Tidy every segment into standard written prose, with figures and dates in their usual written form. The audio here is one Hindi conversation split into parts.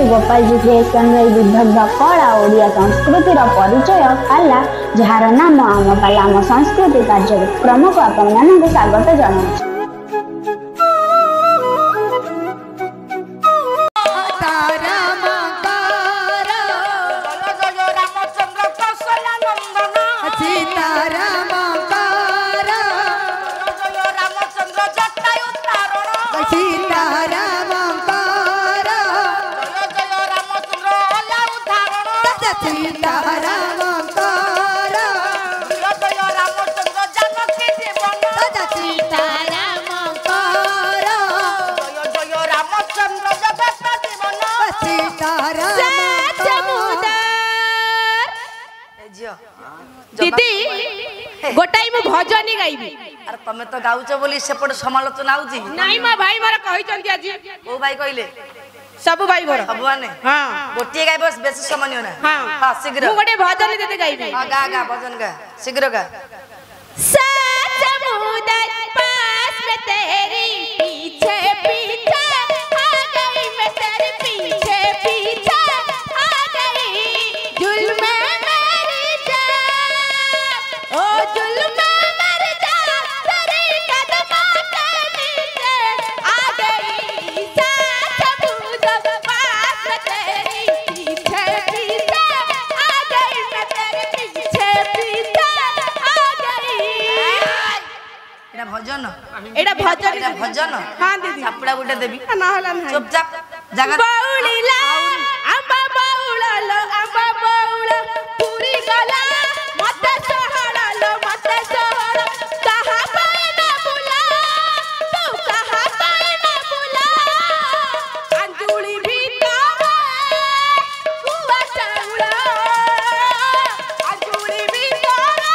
कवि गोपाल जी क्रिएशन विदग्ध कला ओडिया संस्कृतिर परिचय पाला जार नाम आम पाला आम संस्कृति कार्यक्रम को आपण मानक स्वागत जनाऊँ। दीदी गोटाई मु भजनी गाइबी। अरे तमे तो गाउछ बोली सेपट समालोचना आउची नाही मा भाई मारा कहि चंती आज ओ भाई कहिले सब भाई मोर सब माने हां गोटिए गाइब बेसी समय न हां हां शीघ्र मु गोटे भजनी देते गाइबी। हां गा गा भजन गा शीघ्र गा। समुद्र पास में तेरी पीछे पीछे आ गई मैं तेरे पीछे पीछे आ गई जुल्म मेरी जान ओ जुल्म मेरी जान तेरे कदमों के नीचे आ गई। समुद्र पास में तेरी पीछे पीछे आ गई मैं तेरे पीछे पीछे आ गई। एटा भजन भजन हां दीदी चापड़ा गुटे देबी ना हला नहीं चुपचाप जगह बाउलीला अंबा बाउलालो अंबा बाउला पूरी गला मते सोहरालो मते सोहरा कहा पाए ना बुला तू कहा पाए ना बुला अंजुली भी कावे कुआ चाउला अंजुली भी कावे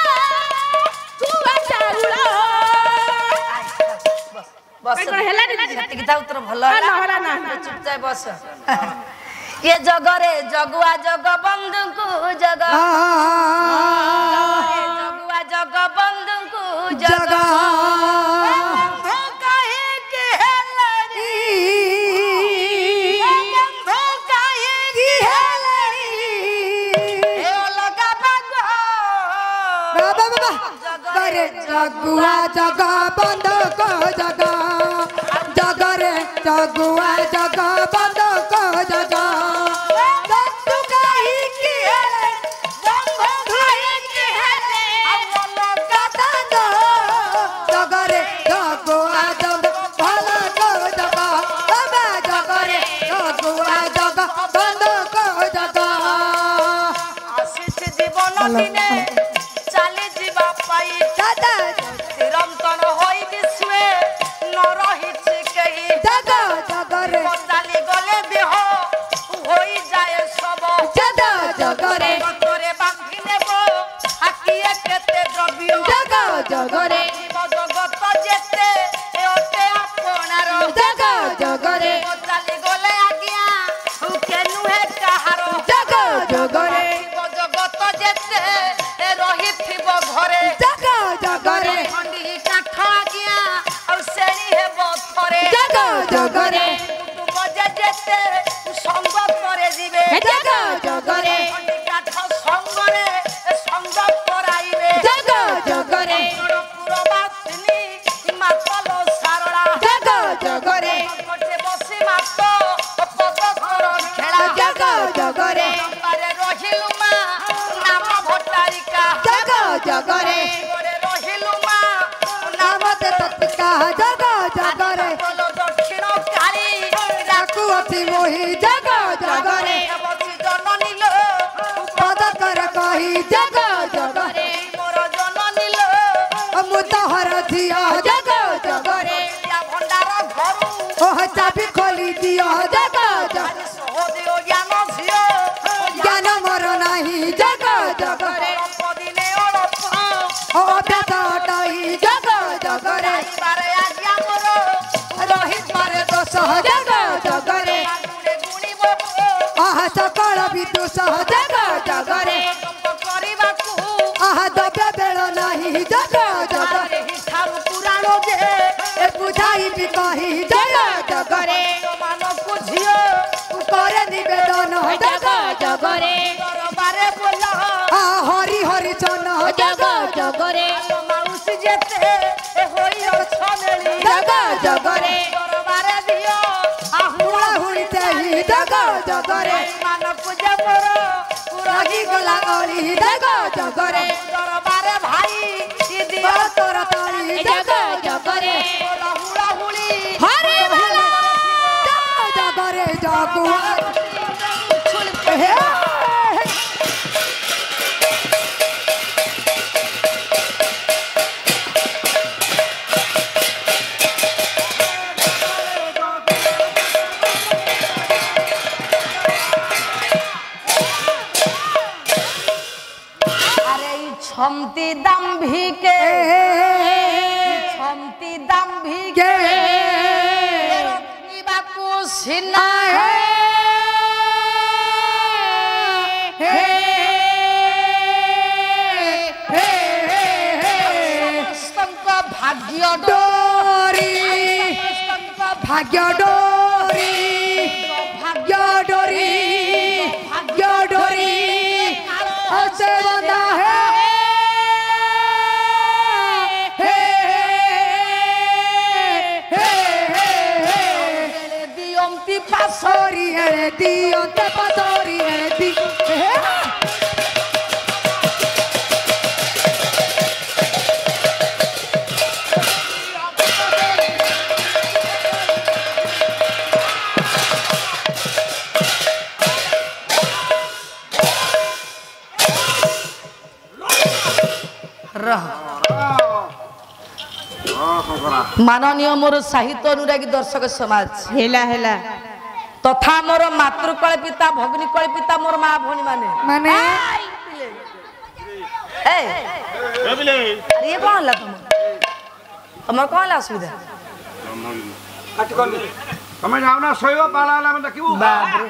कुआ चाउला बस हेला दीदी सेति किता उत्तर भलो ना ना चुपचाप बस। ये जगरे जगुआ जग बंधु को जग जगुआ जग बंधु को जग कहे के हेलड़ी बंधु कहे के हेलड़ी ए लगा बागो बाबा करे जगुआ जग बंद को जग जगरे जगुआ जग बंद को जग तू कहीं की है बंधु कहीं की है लगा दो जगरे जगुआ जग बंद को जग बाबा जगरे जगुआ जग बंद को जग आशीष जीवन दिने चाली जीवा पाई दादा चिरंतन होई विश्वे न रहिछि केही जग जगरे चाली गले देह होई जाए सब जग जगरे तोरे बांधी नेबो आकिए केते द्रव्य जग जगरे जगत जेते ओते आपनार जग जगरे चाली गले आज्ञा केनु हे कहारो जग जगरे जगत जेते रहिथिब घरे जग जगरे खंडी काठ आज्ञा और सेणी हेबो थरे जग जगरे तुम जेते संग करे दिबे जग जगरे खंडी काठ संगरे संग कराइबे जग जगरे पुरबासिनी मातलो सारळा जग जगरे कोठे बसी मातो पद घर खेला जग जगरे बारे रहिलु मा नाम भट्टारिका जग जगरे गोरे रहिलु मा नाम ते तत्का जग जगरे बोलो दक्षिण काली डाकू अति मोहि जग जगरे बसी जननी लो पद कर कही जग जगरे मोर जननी लो मुतहर धिया जग जगरे या भंडार घरु ओह चाबी खोली दिया जग जग सहदेव ज्ञान झियो ज्ञान मोर नाही जग जगरे पदिने ओळप अभ्यास हटाई जग जगरे बारे आज्ञा मोर रहित मारे दोष जग जगरे गुणे गुणी बो आह सकल विदुष जग जगरे କରିବାକୁ आह दबे बेल नाही जग जगरे ଠାରୁ ପୁରାଣ ଯେ ए बुझाई भी कही जग जगरे ମାନଙ୍କୁ ଝିଅ करे निबे जगरे दरबारे बोला हरि हरि चन जग जगरे माउसी जेते होई छमेली जग जगरे दरबारे दियो हुआ हुई तेही जग जगरे मान पूजा पर रही गला गली जग जगरे दरबारे भाई ई दियो तोर ताली जग जगरे हुड़ा हुड़ी हरे भला जग जगरे जगुआ छमती दम्भी के छमती दम्भी के बाकू सिना भाग्य डोरी भाग्य डोरी भाग्य डोरी भाग्य डोरी ऐसे बंधा है pasori ele dio te pasori ele di माननीय मोर साहित्य अनुरागी दर्शक समाज हेला हेला तथा मोर मातृकल्पिता भगिनी कल्पिता मोर माँ भौणी माने माने ये कौन ला तुम कौन ला असुविधा તમે જાવના સોયો પાલાલા મને કેવું बाप रे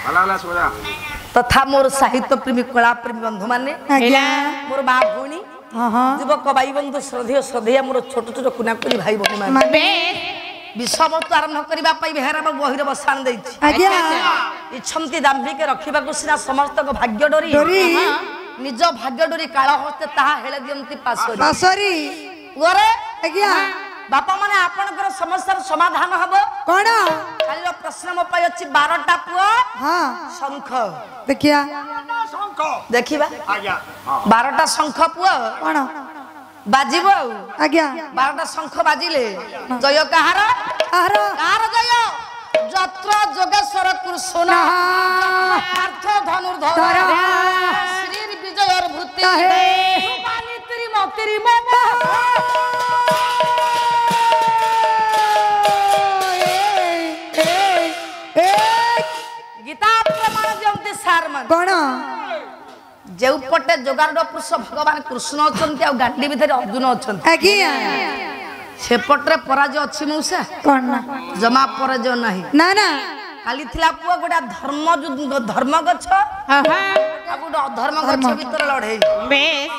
પાલાલા સોયા तथा मोर साहित्य प्रेमी कला प्रेमी बंधु माने हेला मोर माँ भौणी युवक भाई बंधु श्रद्धेय श्रद्धेय मोर छोट छोट कुनाकुनी भाई भौणी माने बेस विषमत्व आरंभ करबा पई बेहरा बहिर बसान दैछि आज्ञा इच्छन्ति दाम्भिक रखिबाकू सिना समस्त भाग्य डोरी डोरी निज भाग्य डोरी काळ हस्ते ताहा हेले दियंती पासरी पासरी गोरे आज्ञा बापा माने आपनकर समस्यार समाधान हबो कोन खाली प्रश्न मो पई अछि 12टा पुआ हां शंख देखिया શંખ देखिबा આયા 12टा शंख पुआ कोन बाजिबो आज्ञा 12टा शंख बाजिले जय कहार आहार कार जय जत्र जोगेश्वर कृष्ण अर्थ धनुर्धर धर श्री विजयर भूति हे मानी तेरी मोतेरी मामा गीता प्रमाण जमते सार मन कोन जेउ पटे जोगारड पुरुष भगवान कृष्ण अछंती आ गांडी भितर अर्जुन अछंती आज्ञा से पटरे पराजय अछि मौसा कोन जमा पराजय नाही ना ना खाली थिला पुआ गोटा धर्म गछ हां आ गोटा अधर्म गछ भीतर लढे बेस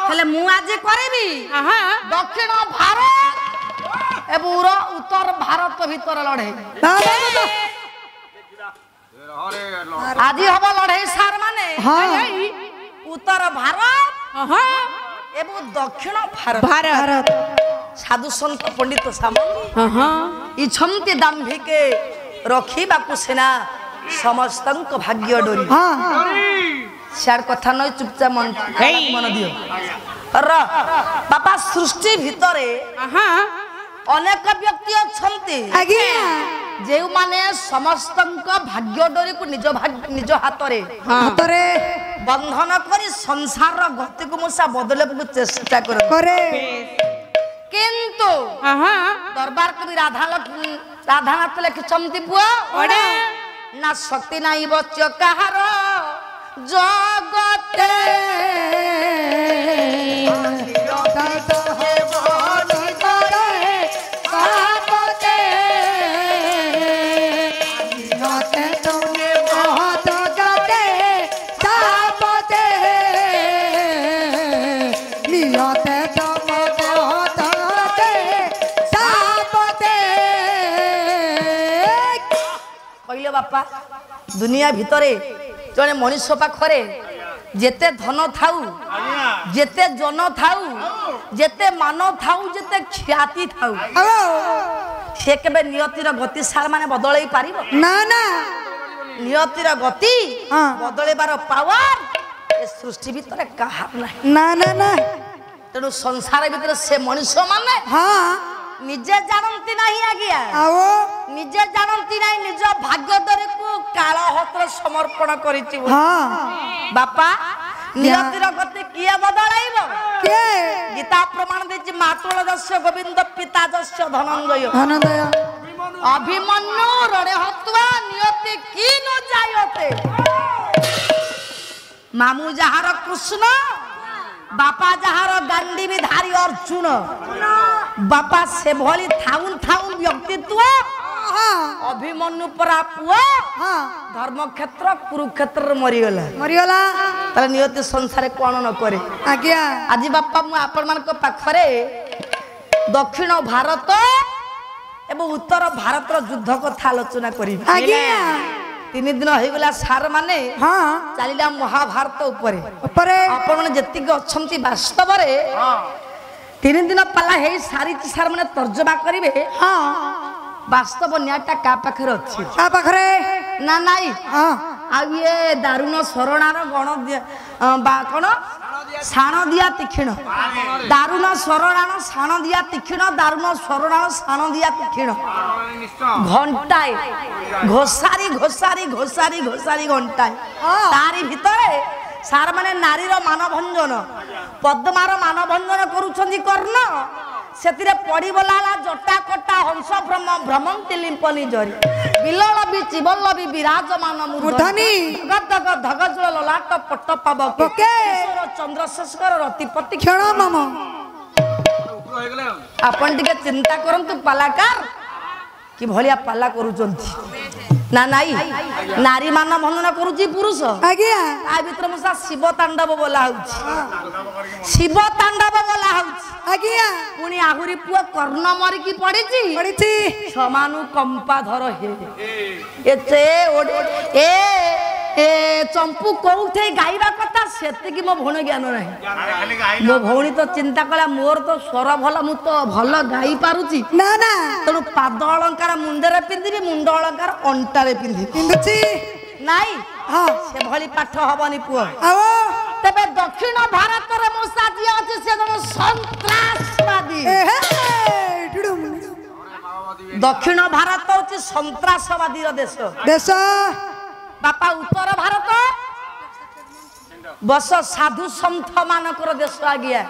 हेले मु आज करबी हां दक्षिण भारत एवं उत्तर भारत भीतर लढे आज हब लढे सार माने हां उत्तर भारत हां एवं दक्षिण भारत भारत साधु संत पंडित सामंती हां इछंती दाम्भिके रखिबाकू सेना समस्तंक भाग्य डोरी हां सार कथा नय चुपचाप मन मन दियो र बापा सृष्टि भितरे हां अनेक व्यक्ति अछंती आज्ञा जेउ माने समस्तंक भाग्य डोरी को निज हातरे हातरे बंधन करी संसार गति को मुसा बदले को चेष्टा करे किंतु हां दरबार कवि राधानाथ लिखिछंती पुआ ओडा ना शक्ति नाही बच्च कहार जगते କହିଲେ ବାପା ଦୁନିଆ ଭିତରେ ଜଣେ ମଣିଷ ପାଖରେ ଯେତେ ଧନ ଥାଉ ଯେତେ ଜନ ଥାଉ ଯେତେ ମାନ ଥାଉ ଯେତେ ଖ୍ୟାତି ଥାଉ ସେ କେବେ ନିୟତିର ଗତି ସାର ମାନେ ବଦଳେଇ ପାରିବ ନା ନା ନିୟତିର ଗତି ବଦଳେଇବାର ପାୱାର ଏ ସୃଷ୍ଟି ଭିତରେ କାହାର ନାହିଁ ନା ନା ନା ତେଣୁ ସଂସାର ଭିତରେ ସେ ମଣିଷ ମାନେ ନିଜେ ଜାଣନ୍ତି ନାହିଁ ଆଜ୍ଞା ନିଜେ ଜାଣନ୍ତି ନାହିଁ ନିଜ ଭାଗ୍ୟଦରୀକୁ କାଳ ହସ୍ତ ସମର୍ପଣ କରିଛି ବାପା ନିୟତିର ଗତି କିଏ ବଦଳାଇବ ଗୀତା ପ୍ରମାଣ ଦେଇଛି ମାତୃଳ ଯଶ ଗୋବିନ୍ଦ ପିତା ଯଶ ଧନଞ୍ଜୟ ଅଭିମନ୍ୟୁ ରଣେ ହତ୍ୱା ନିୟତି କି ନ ଯାୟତେ ମାମୁ ଯାହାର କୃଷ୍ଣ ବାପା ଯାହାର ଗାଣ୍ଡି ବି ଧାରି ଅର୍ଜୁନ ବାପା ସେଭଳି ଥାଉଁ ଥାଉଁ ବ୍ୟକ୍ତିତ୍ୱ ଅଭିମନ୍ୟୁ ପରା ପୁଅ ଧର୍ମକ୍ଷେତ୍ର କୁରୁକ୍ଷେତ୍ରରେ ମରିଗଲା ତାହେଲେ ନିୟତି ସଂସାରେ କଣ ନ କରେ ଆଜ୍ଞା ଆଜି ବାପା ମୁଁ ଆପଣମାନଙ୍କ ପାଖରେ ଦକ୍ଷିଣ ଭାରତ ଏବଂ ଉତ୍ତର ଭାରତର ଯୁଦ୍ଧ କଥା ଆଲୋଚନା କରିବି ଆଜ୍ଞା 3 ଦିନ ହେଇଗଲା ସାର୍ ମାନେ ଚାଲିଲା ମହାଭାରତ ଉପରେ ଆପଣ ଯେତିକି ଅଛନ୍ତି ବାସ୍ତବରେ 3 ଦିନ ପାଲା ହେଇ ସାରିଛି ସାର୍ ମାନେ ତର୍ଜମା କରିବେ ବାସ୍ତବ ନ୍ୟାୟଟା କାହା ପାଖରେ ଅଛି କାହା ପାଖରେ ନା ନାଇଁ ଆଉ ଇଏ ଦାରୁଣ ଶରଣାର ଗଣ କଣ ଶାଣ ଦିଆ ତୀକ୍ଷଣ ଦାରୁଣ ଶରଣାଣ ଶାଣ ଦିଆ ତୀକ୍ଷଣ ଦାରୁଣ ଶରଣାଣ ଶାଣ ଦିଆ ତୀକ୍ଷଣ ଘଣ୍ଟାଏ ଘୋଷାରି ଘୋଷାରି ଘୋଷାରି ଘୋଷାରି ଘଣ୍ଟାଏ ତାରି ଭିତରେ ସାର୍ ମାନେ ନାରୀର ମାନଭଞ୍ଜନ ପଦ୍ମାର ମାନଭଞ୍ଜନ କରୁଛନ୍ତି କର୍ଣ୍ଣ ସେଥିରେ ପଡ଼ିଗଲା ଜଟା କଟା ହଂସ ଭ୍ରମନ୍ତି ଲିମ୍ପନି ଜରି ବିଲଳ ବି ଚିବଲ୍ଲବି ବିରାଜମାନ ମୂର୍ଧନି ଧଗ ଧଗଜଳ ଲଲାଟ ପଟ ପାବକ ଚନ୍ଦ୍ରଶେଖର ରତିପତି କ୍ଷଣ ମାମ ଆପଣ ଟିକେ ଚିନ୍ତା କରନ୍ତୁ ପାଲାକାର କି ଭଳିଆ ପାଲା କରୁଛନ୍ତି ନା ନାଇଁ ନାରୀ ମାନ ଭଞ୍ଜନ କରୁଛି ପୁରୁଷ ଆଜ୍ଞା ତା ଭିତରେ ମୁଁ ଶିବ ତାଣ୍ଡବ ବୋଲା ହଉଛି ଶିବ ତାଣ୍ଡବ ବୋଲା ହଉଛି ଆଜ୍ଞା ପୁଣି ଆହୁରି ପୁଅ କର୍ଣ୍ଣ ମରିକି ପଡିଛି ସମାନୁ କମ୍ପା ଧର ହେ ଏ ଚମ୍ପୁ କୋଉଠି ଗାଇବା କଥା ସେତିକି ମୋ ଭଉଣୀ ଜ୍ଞାନ ନାହିଁ ମୋ ଭଉଣୀ ତ ଚିନ୍ତା କଲା ମୋର ତ ସ୍ୱର ଭଲ ମୁଁ ତ ଭଲ ଗାଇ ପାରୁଛି ନା ନା ତେଣୁ ପାଦ ଅଳଙ୍କାର ମୁଣ୍ଡରେ ପିନ୍ଧିବି ମୁଣ୍ଡ ଅଳଙ୍କାର ଅଣ୍ଟାରେ ପିନ୍ଧିବି ନାଇଁ ସେଭଳି ପାଠ ହବନି ପୁଅ ତେବେ ଦକ୍ଷିଣ ଭାରତରେ ମୂଷା ଯିଏ ଅଛି ସେ ଜଣେ ସନ୍ତ୍ରାସବାଦୀ ଦକ୍ଷିଣ ଭାରତ ହଉଛି ସନ୍ତ୍ରାସବାଦୀର ଦେଶ ବାପା ଉତ୍ତର ଭାରତ ବସ ସାଧୁ ସନ୍ଥ ମାନଙ୍କର ଦେଶ ଆଜ୍ଞା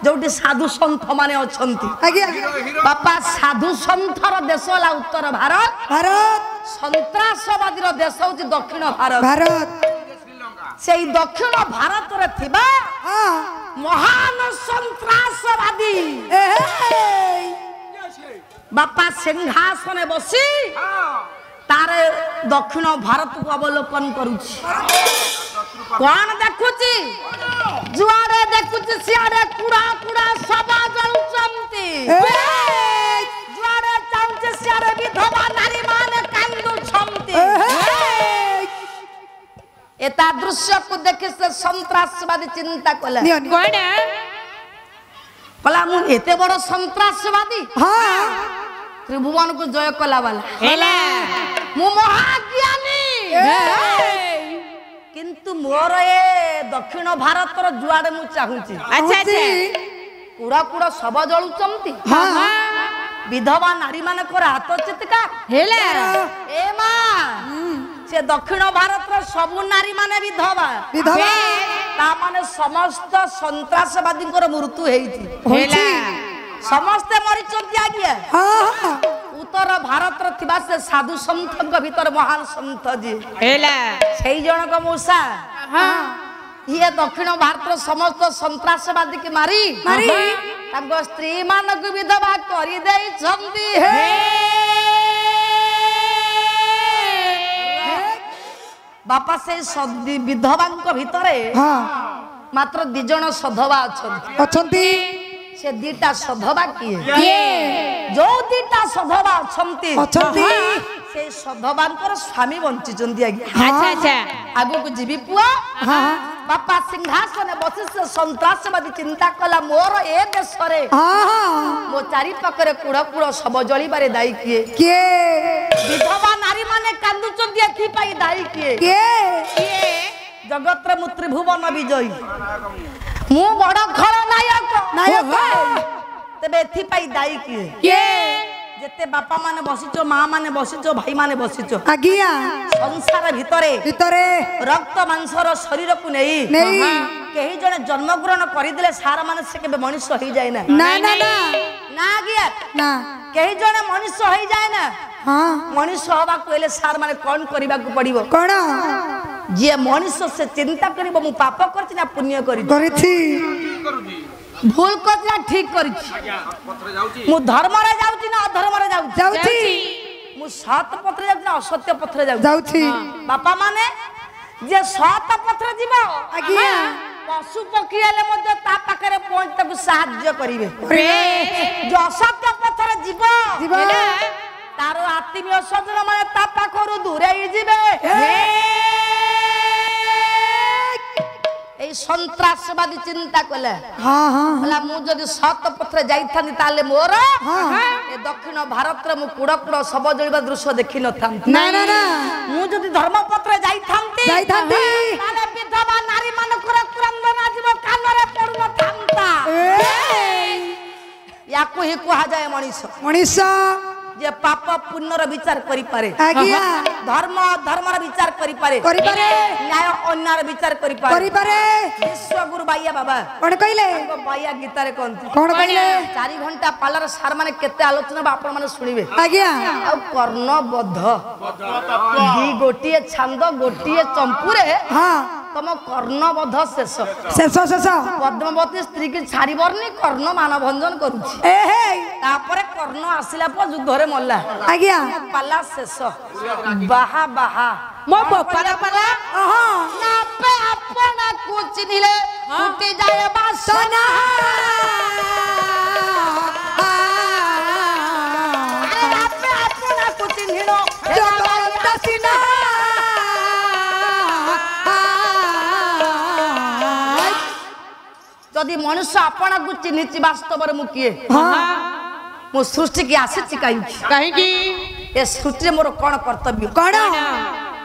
ଯୋଉଠି ସାଧୁ ସନ୍ଥ ମାନେ ଅଛନ୍ତି ବାପା ସାଧୁ ସନ୍ଥର ଦେଶ ହେଲା ଉତ୍ତର ଭାରତ ସନ୍ତ୍ରାସବାଦୀର ଦେଶ ହଉଛି ଦକ୍ଷିଣ ଭାରତ ସେଇ ଦକ୍ଷିଣ ଭାରତରେ ଥିବା ମହାନ ସନ୍ତ୍ରାସବାଦୀ ବାପା ସିଂହାସନେ ବସି तारे दक्षिण भारत को अवलोकन करुछि कौन देखुछि जुआरे देखुछि सियारे कुड़ा कुड़ा सबा जळुचंती जुआरे चाउचे सियारे विधवा नारी माने कांदु छंती एता दृश्य को देखे से सन्त्रासवादी चिंता कला कोन कला मु एते बड़ सन्त्रासवादी त्रिभुवन को जय कला वाला मु महाज्ञानी किंतु मोर ए दक्षिण भारत रो जुआडे मु चाहूची अच्छा अच्छा कुड़ा कुड़ा सब जळुचंती विधवा नारी माने को हाथ चितका हेला ए मा से दक्षिण भारत रो सब नारी माने विधवा ता माने समस्त सन्त्रासवादी को मृत्यु हेइथि हेला समस्ते मरिचंती आज्ञा उत्तर भारत रो थिबा से साधु संत भीतर महान संत जी हेला सेई जनक मूसा ये दक्षिण भारत रो समस्त सन्त्रासवादी के मारी तांको स्त्री मानक विधवा करि देई छंती हे बापा से विधवांक भितरे मात्र 2 जण सधवा अछंती से दीटा सधवा किए जो दीटा सधवा अछंती से सधवानकर स्वामी बंचिचंदी आज्ञा अच्छा अच्छा आगो को जीवी पुआ हाँ बापा सिंहासन बसी से सन्त्रासवादी चिंता कला मोर ए देश रे हाँ मो चारि पाखरे कुड़ कुड़ सब जलिबारे दायी किए किए विधवा नारी माने कांदुचंदी एथि पाई दायी किए किए जगत रे मु त्रिभुवन विजयी मु बड़ खल नायक नायक तेबे एथि पाई दायी किए के जेते बापा माने बसिचो मां माने बसिचो भाई माने बसिचो आज्ञा संसार भितरे ভিতরে रक्त मांसर शरीर को नहीं নেই कहीं जने जन्म ग्रहण करदेले सार माने से केबे मनुष्य होई जाय ना না না না ना गिया না कहीं जने मनुष्य होई जाय ना हाँ मनुष्य होबा कोइले सार माने कोन करबा को पड़िबो কোন जे मनुष्य से चिंता करिबो मु पाप करछि ना पुण्य करि করেছি भूल करछि ना ठीक करछि ପଥରେ ଯାଉଛି मु धर्म रे जाउछि ना अधर्म रे जाउछि যাচ্ছি मु सत पथरे जाउछि ना असत्य पथरे जाउछि যাচ্ছি बापा माने जे सत पथरे जीवो आज्ञा पशु पक्षी हेले मध्य ता पाखरे पहुंच ताकु सहाय्य करिवे जो असत्य पथरे जीवो জীব तारो आत्मीय सजन माने ता पाखरु दूरे जीवे ए सन्त्रासवादी चिंता कले हाँ हाँ होला मु जदी सत पथरे जाई थानी ताले मोर हाँ ए दक्षिण भारत रे मु कुड़ कुड़ सब जळिबा दृश्य देखि न थांती না না না मु जदी धर्म पथरे जाई थांती যাইথান্তি ताले विधवा नारी मानकर क्रंदना जीव कानरे पडु न थांता याकु ही कुहा जाय मनीष মনীষ जे पाप पुण्यर विचार करि पारे आज्ञा धर्म धर्मर विचार करि पारे করিপারে न्याय अन्याय विचार करि पारे করিপারে विश्व गुरु बाइया बाबा কোন কইলে को बाइया गीता रे कोंती কোন কইলে 4 घंटा पालार सार माने केते आलोचना बा आपण माने सुनिबे आज्ञा आ कर्णबद्ध दी गोटिए छंद गोटिए चंपुरे हाँ तम कर्णबद्ध शेष শেষ শেষ पद्मवती स्त्री की छाड़ी बरनी कर्ण मानभंजन करूची এ হে तापरे कर्ण आसिला पर युद्ध रे मल्ला आज्ञा पाला शेष बाहा बाहा मो बोपाला पाला हाँ ना पे अपना को चिन्हिले टूटी जाए बासना अरे ना पे अपना को चिन्हिलो জগদসিনা जदि मनुष्य अपना को चिन्हिची वास्तव रे मु किए हाँ मु सृष्टि की आसीची काई कहीं की ए सृष्टि मोर कोन कर्तव्य কোন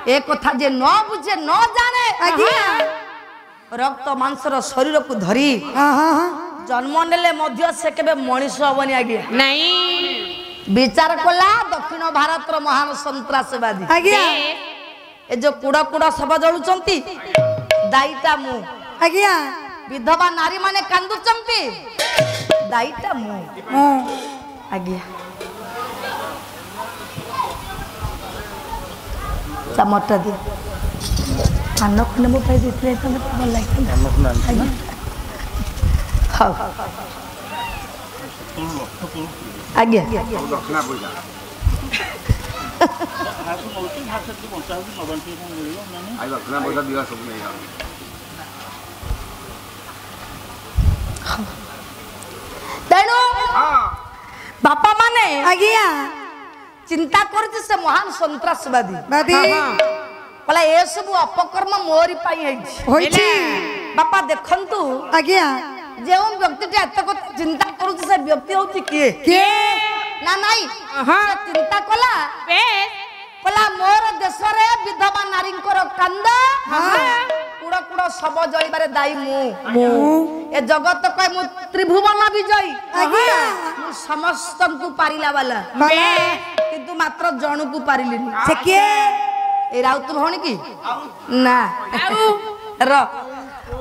ए कथा जे न बुझे न जाने आज्ञा रक्त मांसर शरीर को धरी हाँ हाँ हाँ जन्म नेले मध्य से केबे मनुष्य हबनी आगे नहीं विचार कला दक्षिण भारत रो महान सन्त्रासवादी आज्ञा ए जो कुड़ा कुड़ा सब जळुचंती दाईटा मु आज्ञा विधवा नारी माने कांदुचंती दाईटा मु आज्ञा चमटा दे पान खने मो पाई देतले त भल लागत हां आज्ञा ଦକ୍ଷିଣା ପଇସା ଆଇ ଦକ୍ଷିଣା ପଇସା ଦିଅ ସବୁ ନେଇ ଯାଅ तेणु ହଁ बापा माने आज्ञा चिंता करछि से महान सन्त्रासवादी बादी कहला ए सब अपकर्म मोरी पाई हैछि होइछि बापा देखंतु आज्ञा जेउ व्यक्ति एत कथा चिंता करूछि से व्यक्ति होछि किए के ना नाही हाँ। से चिंता कला बेस कहला मोर देश रे विधवा नारींकर कांद कुड़ कुड़ सब जळिबारे दाई मु ए जगत कय मु त्रिभुवन विजयी आज्ञा मु समस्त को पारिला वाला किंतु मात्र जणु को पारिलिनी से के ए राउत भौणी की ना र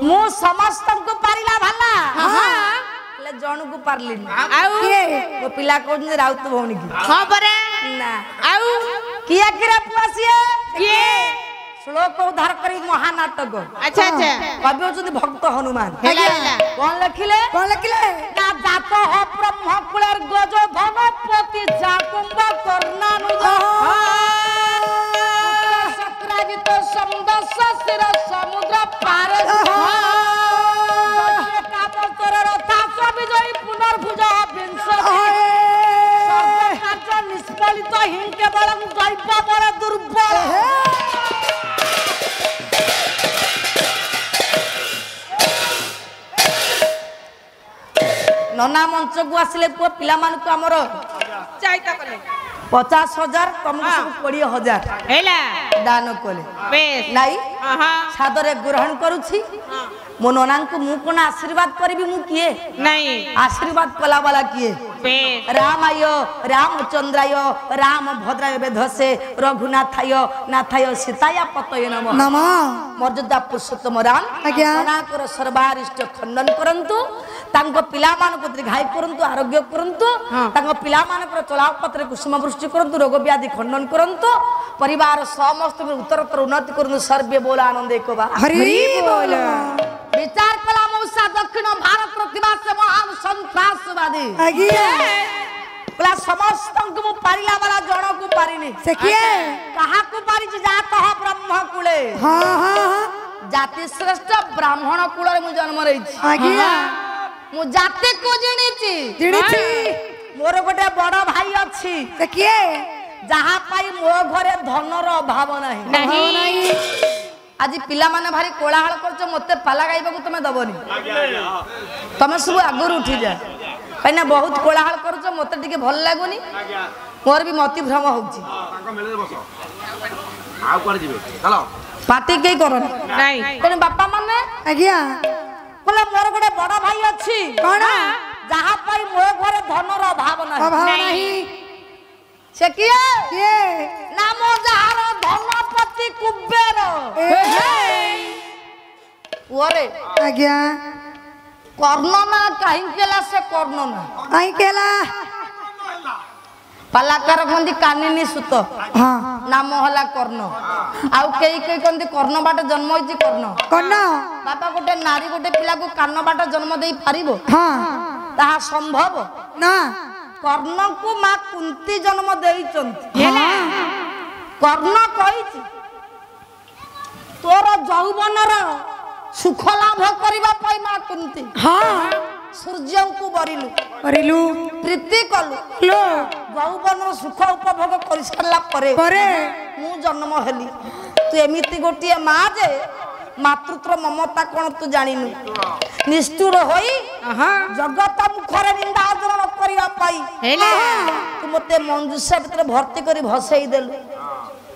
मु समस्त को पारिला भाला ले जणु को पारलिनी आउ के वो पिला कोन राउत भौणी की हां परे ना आउ किया किरा पुआसिए के श्लोक उद्धार करी महानाटक अच्छा अच्छा कवि होचंदी भक्त हनुमान हेला हेला कोन लिखिले कौन लिखले ना जात हो ब्रह्म कुलेर गज धनपति जाकुंब कर्णानुज सक्राजित समदस शिर समुद्र पार कापचर रथा विजयी पुनर्भुज विंश सर्वकार्य निष्फलित हिंके बल दैव बल दुर्बल नना मंच को आसिले पुआ पिला मानक हमर चाइता कले 50,000 तुमको सब 20,000 हेला दान कले बेस नाई आहा सादरे ग्रहण करूछी मो नना को मु कोन आशीर्वाद करबी मु किए नहीं आशीर्वाद कला वाला किए बेस रामाय रामचंद्राय राम भद्राय वेधसे रघुनाथाय नाथाय सीताय पतय नमः नमः मर्यादा पुरुषोत्तम राम आज्ञा। कर सर्वारिष्ट खंडन करंतु तांको पिला मानको दीर्घायु करंतु आरोग्य करंतु तांको पिला मानकर चलाव पत्र कुसुम वृष्टि करंतु रोग व्याधि खंडन करंतु परिवार समस्त उत्तरोत्तर उन्नति करंतु सर्वे बोल आनंद एको बा हरि बोल विचार कला मौसा दक्षिण भारत प्रतिवास महान सन्त्रासवादी आज्ञा बोला समस्त को पारिला वाला जण को पारिनी से किए कहा को पारि जात ह ब्रह्म कुले हां हां जाति श्रेष्ठ ब्राह्मण कुल रे मु जन्म रही आज्ञा मु जाति को जिणीची जिणीची मोर गोटे बड़ भाई अछि से किए जहा पाई मो घरे धनर अभाव नहीं नहीं आज पिला माने भारी कोलाहल करछ मते पाला गाइबा को तमे दबनी तमे सब आगुर उठी जा कहिना बहुत कोलाहल करछ मते टिके भल लागुनी मोर भी मति भ्रम होउची तांको मेले बस आउ कर जिवे चलो पार्टी के करन नहीं कोन बापा माने आज्ञा बोले मोर गोटे बड़ भाई अछि कौन जहा पाई मो घरे धनर अभाव नहीं अभाव नहीं से किए किए नाम जहार धनपति कुबेर ओरे आज्ञा कर्णना कहीं केला से कर्णना आई केला पलाकार खंदी कानिनी सुत हां नाम हला कर्ण आउ केई केई कंदी कर्ण बाट जन्म होइची कर्ण कर्ण बाबा गोटे नारी गोटे पिला को कान्न बाट जन्म देई पारिबो हां ताहा संभव ना कर्ण को मा कुंती जन्म देइचंती हेला कर्ण कहिची तोर यौवनर सुख लाभ करिबा पई मा कुंती हां सूर्य को बरिलु परिलु प्रीति कलु लो यौवनर सुख उपभोग करि सारला परे परे मु जन्म हेली तू एमिति गोटिए मा जे मातृत्व ममता कोन तू जानिनु निष्ठुर होई जगत मुखरे निंदा आचरण करिवा पाई हेला तू मते मंजुषा भीतर भर्ती करी भसई देलु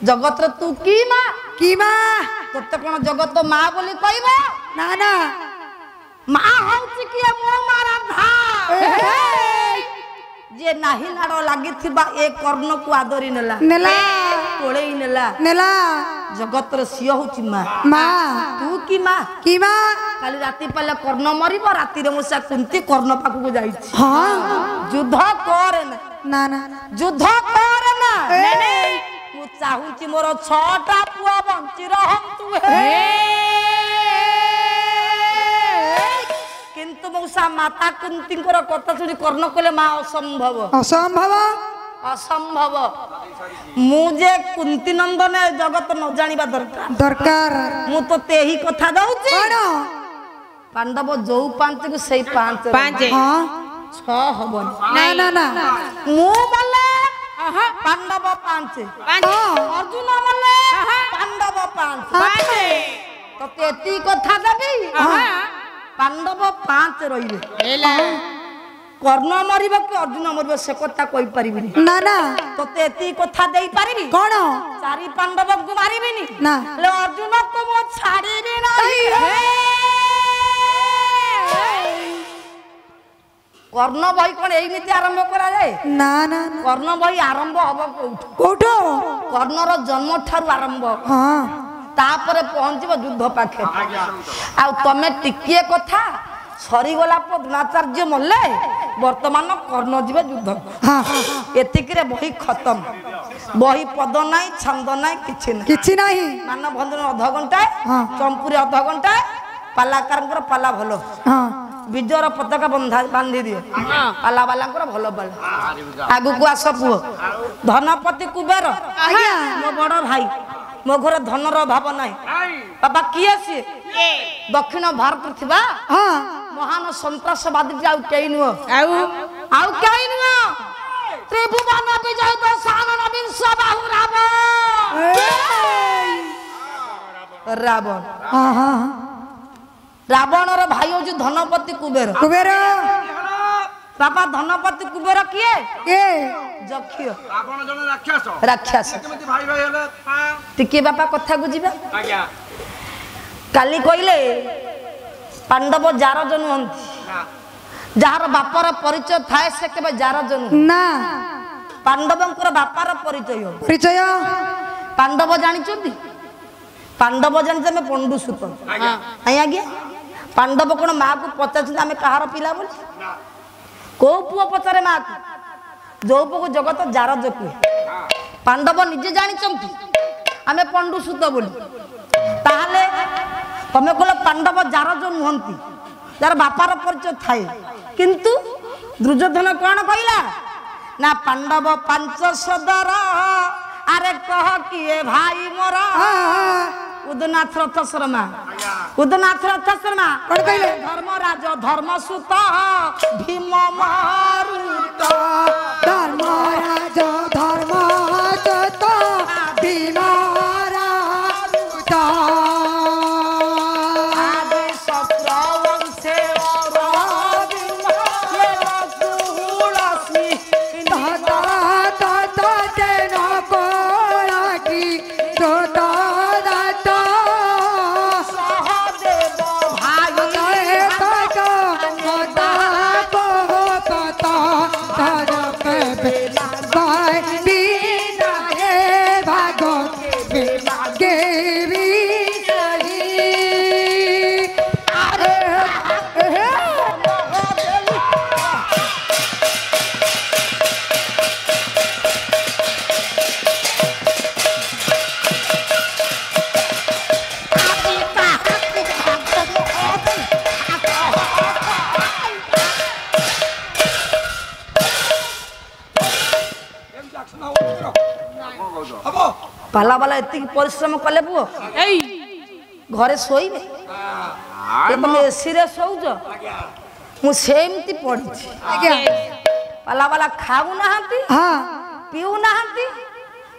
जगत रे तू की मां तोते कोन जगत मां बोली कहबो ना ना मां हउची कि मो मारा धा जे नाही लाडो लागिथिबा ए कर्ण को आदरी नेला नेला तोळेई नेला नेला जगत रे सियो हउची मां मां तू की मां काली राती पले कर्ण मरिबो राती रे मुसा कुंती कर्ण पाखु को जाई हां युद्ध करे ना ना युद्ध करे ना मु चाहूची मोर 6टा पुआ बंची रहंतु किंतु मौसा माता कुंतीकर कथा सुनी कर्ण कले मा असंभव असंभव असंभव मुझे कुंती नंदन जगत न जानिबा दरकार दरकार मु तो तेही कथा दउची कोन पांडव जो 5 को सही 5 हां 6 हबन ना ना ना मु बोले पांडव 5 अर्जुन बोले पांडव 5 तो तेती कथा देबी पांडव 5 रहिबे हेला कर्ण मरिबो कि अर्जुन मरिबो से कथा कहि परिबिनी ना ना तो तेती कथा देई परिबी कोन 4 पांडव को मारिबिनी ना ले अर्जुन को मो छाड़ीबी नहीं कर्ण भाई कोन एमिति आरंभ करा जाए ना ना कर्ण भाई आरंभ हबो कोठो कर्णर जन्म ठारू आरंभ हां तापर पहुंचब युद्ध पाखे आ तमे टिकिए कथा सरी गला पर द्रोणाचार्य मल्ले वर्तमान कर्ण जीवे युद्ध हां एतिक रे बही खत्म बही पद नाही छंद नाही किछि नाही मान बंधन आधा घंटा हां चंपुरी आधा घंटा पालाकारंकर पाला भलो हां विजयर पताका बांधी दियो पाला बालांकर भलो पाला आगु को आस पुओ धनपति कुबेर आज्ञा मो बड़ भाई मो घर धनर अभाव नाही बाबा किए सी दक्षिण भारत थिबा हां महान सन्त्रासवादी आउ केई नुओ आउ आउ केई नुओ ত্রিভুবন বিজয় দশানন বিংশ বাহু রাবণ রাবণর ভাই হচ্ছে ধনপতি কুবের কুবের বাপা ধনপতি কুবের কিଏ কে যক্ষ ରାବଣ ଜଣେ ରାକ୍ଷସ ରାକ୍ଷସ କେମିତି ଭାଇ ଭାଇ ହେଲେ ଟିକେ ବାପା କଥାକୁ ଯିବା ଆଜ୍ଞା କାଲି କହିଲେ ପାଣ୍ଡବ ଜାରଜ ନୁହନ୍ତି ଯାହାର ବାପର ପରିଚୟ ଥାଏ ସେ କେବେ ଜାରଜ ନୁହଁ ନା ପାଣ୍ଡବଙ୍କର ବାପାର ପରିଚୟ ପରିଚୟ ପାଣ୍ଡବ ଜାଣିଛନ୍ତି ପାଣ୍ଡବ ଜାଣିଛନ୍ତି ଆମେ ପଣ୍ଡୁସୁତ ଆଜ୍ଞା ପାଣ୍ଡବ କଣ ମାଆକୁ ପଚାରୁଛନ୍ତି ଆମେ କାହାର ପିଲା ବୋଲି କୋଉ ପୁଅ ପଚାରେ ମାଆକୁ ଯୋଉ ପୁଅକୁ ଜଗତ ଜାରଜ କୁହେ ପାଣ୍ଡବ ନିଜେ ଜାଣିଛନ୍ତି ଆମେ ପଣ୍ଡୁସୁତ ବୋଲି ତାହେଲେ ତମେ କହିଲ ପାଣ୍ଡବ ଜାରଜ ନୁହନ୍ତି ଯାହାର ବାପାର ପରିଚୟ ଥାଏ କିନ୍ତୁ ଦୁର୍ଯ୍ୟୋଧନ କଣ କହିଲା ନା ପାଣ୍ଡବ ପାଞ୍ଚ ସଦର ଆରେ କହ କିଏ ଭାଇ ମୋର ଉଦନାଥ ରଥ ଶର୍ମା ଉଦନାଥ ରଥ ଶର୍ମା କଣ କହିଲେ ଧର୍ମରାଜ ଧର୍ମସୁତ ଭୀମ ମାରୁତ ଧର୍ମରାଜ ଧର୍ମସୁତ ଭୀମ ଆଦି ଶକ୍ରବଂଶେ ତୁଳସୀ ପାଲା ବାଲା ଏତିକି ପରିଶ୍ରମ କଲେ ପୁଅ ଏଇ ଘରେ ଶୋଇବେ ତମେ ଏସିରେ ଶୋଉଛ ମୁଁ ସେମିତି ପଢିଛି ପାଲା ବାଲା ଖାଉନାହାନ୍ତି ପିଉନାହାନ୍ତି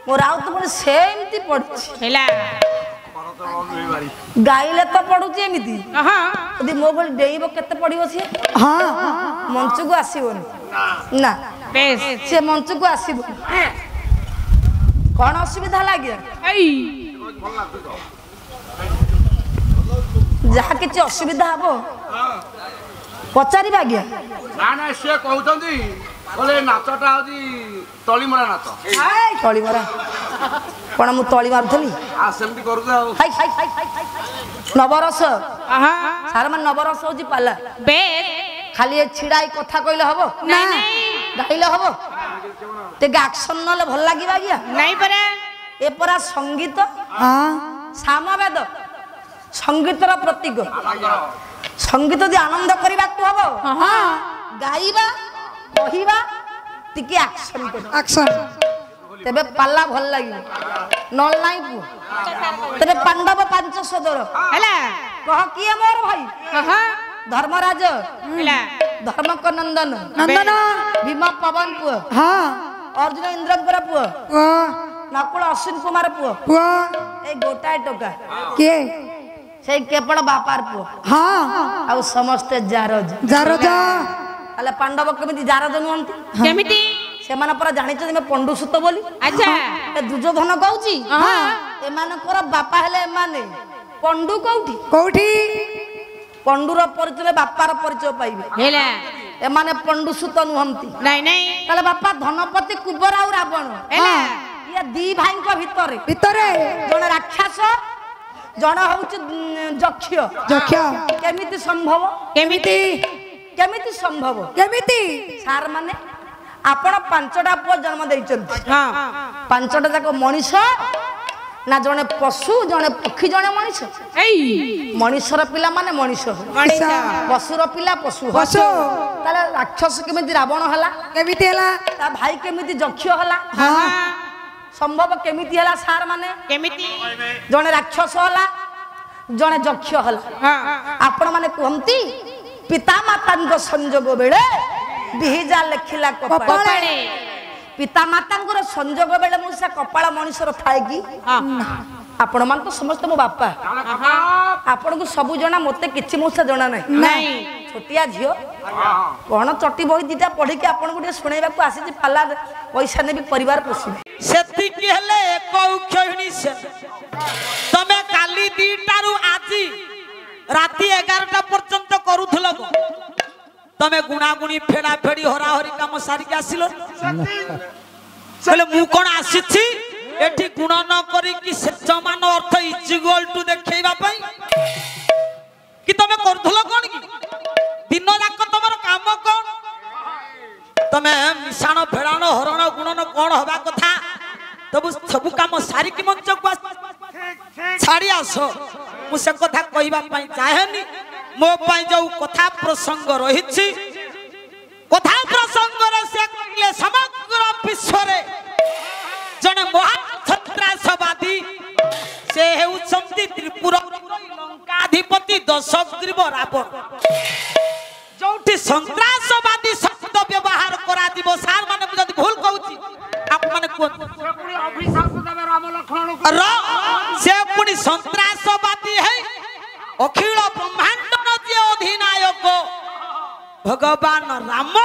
ମୋ ରାଉତ ପୁଣି ସେମିତି ପଢିଛି ହେଲା ଗାଇଲେ ତ ପଢୁଛି ଏମିତି ଯଦି ମୋ ଭଳି ଡେଇବ କେତେ ପଢିବ ସିଏ ମଞ୍ଚକୁ ଆସିବନି ନା ସେ ମଞ୍ଚକୁ ଆସିବନି କଣ ଅସୁବିଧା ଲାଗିବ ଯାହା କିଛି ଅସୁବିଧା ହବ ପଚାରିବା ଆଜ୍ଞା ନା ନା ସିଏ କହୁଛନ୍ତି କହିଲେ ନାଚଟା ହଉଛି ତଳିମରା ନାଚ ତଳିମରା କଣ ମୁଁ ତଳି ମାରୁଥିଲି ସେମିତି କରୁଛ ଆଉ ନବରସ ସାର ମାନେ ନବରସ ହଉଛି ପାଲା ଖାଲି ଛିଡାଇ କଥା କହିଲେ ହବ ଗାଇଲେ ହବ ଟିକେ ଆକ୍ସନ ନହେଲେ ଭଲ ଲାଗିବ ଆଜ୍ଞା ନାଇଁ ପରା ଏ ପରା ସଙ୍ଗୀତ ସାମବେଦ ସଙ୍ଗୀତର ପ୍ରତୀକ ସଙ୍ଗୀତ ଯଦି ଆନନ୍ଦ କରିବାକୁ ହବ ଗାଇବା କହିବା ଟିକେ ଆକ୍ସନ ଆକ୍ସନ ତେବେ ପାଲା ଭଲ ଲାଗିବ ନହେଲେ ନାଇଁ ପୁଅ ତେବେ ପାଣ୍ଡବ ପାଞ୍ଚ ସଦର ହେଲା କହ କିଏ ମୋର ଭାଇ ଧର୍ମରାଜ ହେଲା ଧର୍ମକ ନନ୍ଦନ ନନ୍ଦନ ଭୀମ ପବନ ପୁଅ ଅର୍ଜୁନ ଇନ୍ଦ୍ରଙ୍କର ପୁଅ ନକୁଳ ଅଶ୍ୱିନ କୁମାର ପୁଅ ଏଇ ଗୋଟାଏ ଟୋକା କିଏ ସେଇ କେବଳ ବାପାର ପୁଅ ଆଉ ସମସ୍ତେ ଜାରଜ ତାହେଲେ ପାଣ୍ଡବ କେମିତି ଜାରଜ ନୁହନ୍ତି କେମିତି ସେମାନେ ପରା ଜାଣିଛନ୍ତି ପଣ୍ଡୁସୁତ ବୋଲି ଆଚ୍ଛା ଦୁର୍ଯ୍ୟୋଧନ କହୁଛି ଏମାନଙ୍କର ବାପା ହେଲେ ଏମାନେ ପଣ୍ଡୁ କୋଉଠି କୋଉଠି ପଣ୍ଡୁର ପରିଚୟ ବାପାର ପରିଚୟ ପାଇବେ ହେଲା ଏମାନେ ପଣ୍ଡୁସୁତ ନୁହନ୍ତି ନାଇଁ ନାଇଁ ତାହେଲେ ବାପା ଧନପତି କୁବର ଆଉ ରାବଣ ହେଲା ଇଏ ଦି ଭାଇଙ୍କ ଭିତରେ ଜଣେ ରାକ୍ଷସ ଜଣେ ହଉଛି ଯକ୍ଷ କେମିତି ସମ୍ଭବ କେମିତି କେମିତି ସମ୍ଭବ କେମିତି ସାର୍ ମାନେ ଆପଣ ପାଞ୍ଚଟା ପୁଅ ଜନ୍ମ ଦେଇଛନ୍ତି ପାଞ୍ଚଟା ଯାକ ମଣିଷ ନା ଜଣେ ପଶୁ ଜଣେ ପକ୍ଷୀ ଜଣେ ମଣିଷ ମଣିଷର ପିଲା ମାନେ ମଣିଷ ପଶୁର ପିଲା ପଶୁ ତାହେଲେ ରାକ୍ଷସ କେମିତି ରାବଣ ହେଲା କେମିତି ହେଲା ତା ଭାଇ କେମିତି ଯକ୍ଷ ହେଲା ସମ୍ଭବ କେମିତି ହେଲା ସାର୍ ମାନେ କେମିତି ଜଣେ ରାକ୍ଷସ ହେଲା ଜଣେ ଯକ୍ଷ ହେଲା ଆପଣ ମାନେ କୁହନ୍ତି ପିତା ମାତାଙ୍କ ସଂଯୋଗ ବେଳେ ବିହିଜା ଲେଖିଲା କପାଳେ पिता माता संजोग बेले मुझे कपाल मनुष्यर थाए कि आपण मान तो समस्त मो बापा आपण को सब जना मते किछि मुसा जना नहीं छोटिया झियो कौन चटी बही दीटा पढ़ी के आपण को सुनेबा को आसी पाला पैसा ने भी परिवार पोषिबे सेति की हेले एक उक्षहिणी से तमे काली दीटारु आजी राती 11टा पर्यंत करूथलो तमे गुणागुणी फेड़ा फेड़ी हरा हरी काम सारी के आसिलो कहले मु कोन आसीछि एठी गुण न करी कि समान अर्थ इज इक्वल टू देखैबा पई कि तमे करथलो कोन की दिन जाक तमर काम कोन तमे मिशाण फेड़ाण हरण गुणन कोन होबा कथा तब सब काम सारी की मंच को छाड़ी आसो मु से कथा कहबा पई चाहेनी मो पई जो कथा प्रसंग रहिछि कथा प्रसंग रे से कहले समग्र विश्व रे जने महाछत्रासवादी से हेउछंती त्रिपुरा लंकाधिपति दशग्रीव रावण जोठी संत्रासवादी शब्द व्यवहार करा दिबो सार माने जदी भूल कहूची आप माने को अभिशाप देबे राम लक्ष्मण को से पुनी संत्रासवादी है अखिल ब्रह्मांड जे अधिनायक भगवान राम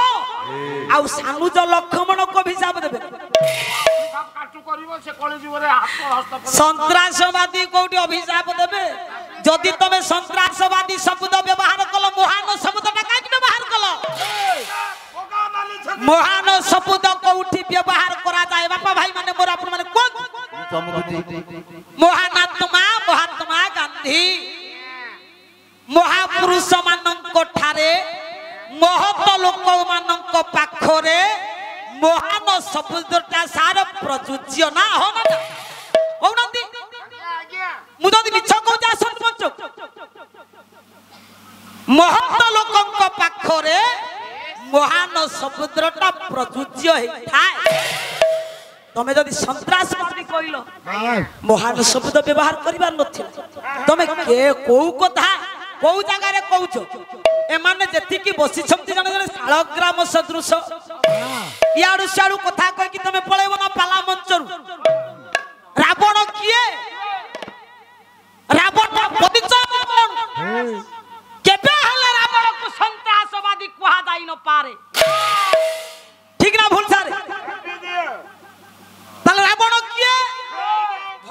आउ सानुज लक्ष्मण को अभिशाप देबे संत्रासवादी कोटी अभिशाप देबे जदि तमे संत्रासवादी शब्द व्यवहार कल महान शब्दटा काहे व्यवहार कल महान शब्द कोठी व्यवहार करा जाए बापा भाई माने मोर अपन माने कोन महानात्मा महात्मा गांधी महापुरुष मानक ठारे महत लोक मानक पाखरे महान शब्दटा सार प्रयोज्य ना हो ना हो नंदी मु जदि मिछ कहू जा सरपंच महत लोकक पाखरे महान शब्दटा प्रयोज्य हे थाए तमे जदि संत्रासवादी कहिलो महान शब्द व्यवहार करबा नथिला तमे के कोउ कथा कोउ जगह रे कहूछो ए माने जेति की बसी छंती जने जने शालग्राम सदृश याडू शाडू कथा कह कि तमे पळेबो ना पाला मंचरू रावण किए रावण परिचय कोन केबे हले रावण को संत्रासवादी कहा जाई न पारे ठीक ना भूल सारे तले रावण किए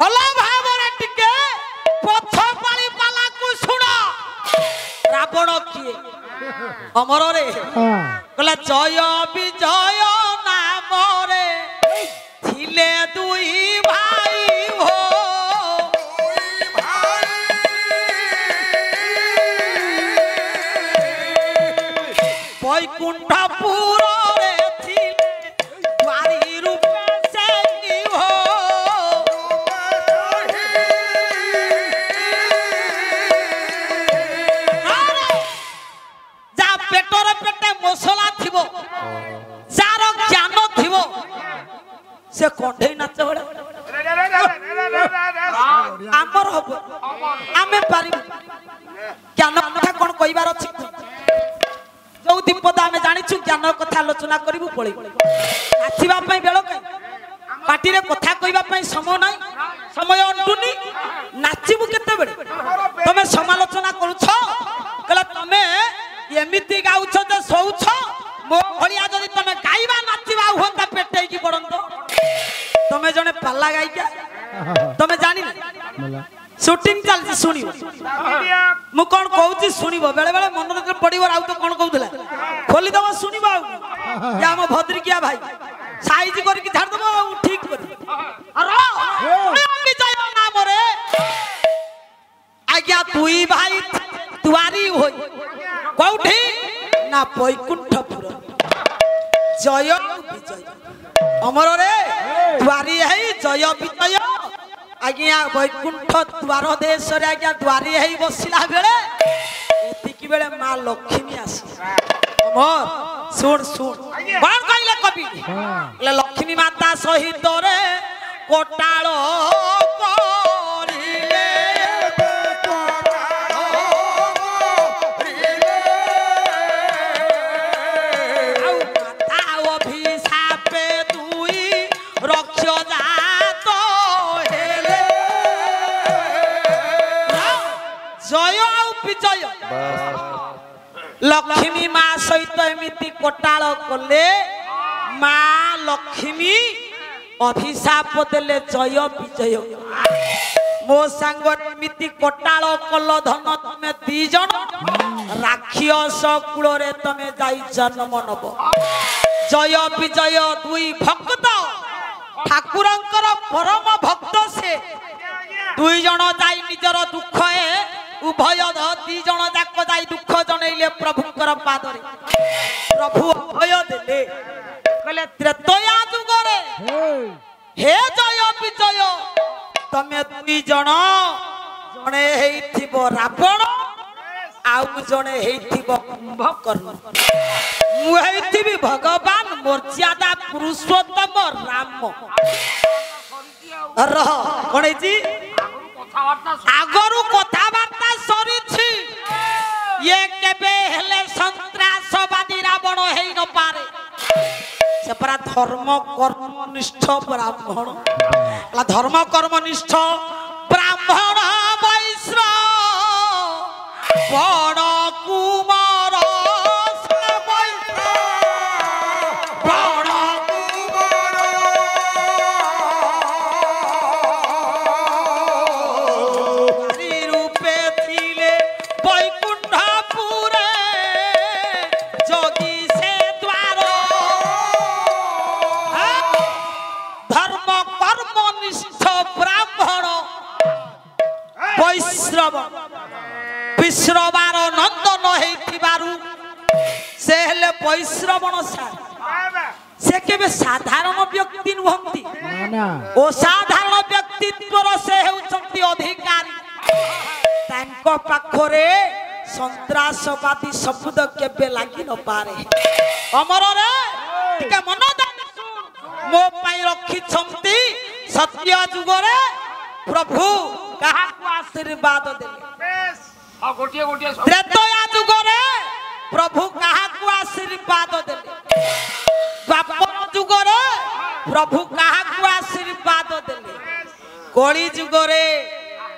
भला भाबरे टिके पछ पाली पाला को सुना रावण किए अमर रे कहला जय विजय नाम रे थिले दुई भाई हो वैकुंठपुर रे थिले द्वारी रूपे से की हो जा पेटर पेटे मसला थिबो जार ज्ञान थिबो से कंढे नाच होला आमर हबो आमे पारि ज्ञान कथा कोन कहिबार अछि जो दीपदा आमे जानिछु ज्ञान कथा आलोचना करिवु पळे नाचिबा पई बेलो कई पार्टी रे कथा कहिबा पई समय नाही समय अंटुनी नाचिबु केते बेले तमे समालोचना करूछो कहला तमे एमिति गाउछो जे सोउछो मो भलिया जदी तमे गाइबा नाचिबा होंदा पेटै की पड़ंतो तमे जने पाला गाइका तमे जानि शूटिंग चलछि सुनिबो मु कोन कहूछि सुनिबो बेले बेले मन रे पडिबो आउ तो कोन कहउथला खोली दबो सुनिबो या हम भद्रिकिया भाई साइज करी कि झाड़ दबो ठीक करी अरे ओमी जाय नाम रे आज्ञा तुई भाई दुआरी होई कोठी ना वैकुंठपुर जय विजय अमर रे द्वारी है जय विजय आज्ञा वैकुंठ द्वार देश रे आज्ञा द्वारी है बसिला बेले एतिकी बेले मां लक्ष्मी आसी अमर सुन सुन कोन कहले कवि ले लक्ष्मी माता सहित रे कोटालो करिले आउ माता अभिशापे दुई विजय लक्ष्मी माँ सहित एमती कोटाल कले माँ लक्ष्मी अभिशाप देले जय विजय मो सांग एमती कोटाल कल धन तमे दी जन राक्षस कूल रे तमे जाई जन्म नब जय विजय दुई भक्त ठाकुरंकर परम भक्त से दुई जन जाई निजर दुख उभय दी जन जाक जाई दुख जनइले प्रभुंकर पादरे प्रभु अभय देले कहले त्रेतया जुगरे हे जय विजय तमे दुई जन जने हेइथिबो रावण आउ जने हेइथिबो कुंभकर्ण मु हेइथिबि भगवान मर्यादा पुरुषोत्तम राम रह कोणे जी आगरु कथावार्ता सरिछि ये केबे हेले संत्रासवादी रावण हेइ न पारे से परा धर्म कर्म निष्ठ ब्राह्मण धर्म कर्म निष्ठ ब्राह्मण वैश्य बड़ कुमार विश्रवार नंदन से हेले वैश्रवण से केबे साधारण व्यक्ति नुहंती असाधारण व्यक्तित्वर से हेउचंती अधिकारी तांको पाखरे संत्रासवादी शब्द केबे लागि न पारे अमर रे के मन मो पाई रखी छंती सत्य जुगरे प्रभु कहा को आशीर्वाद देले त्रेतया जुगरे प्रभु कहा को आशीर्वाद देले द्वापर जुगरे प्रभु कहा को आशीर्वाद देले कली जुगरे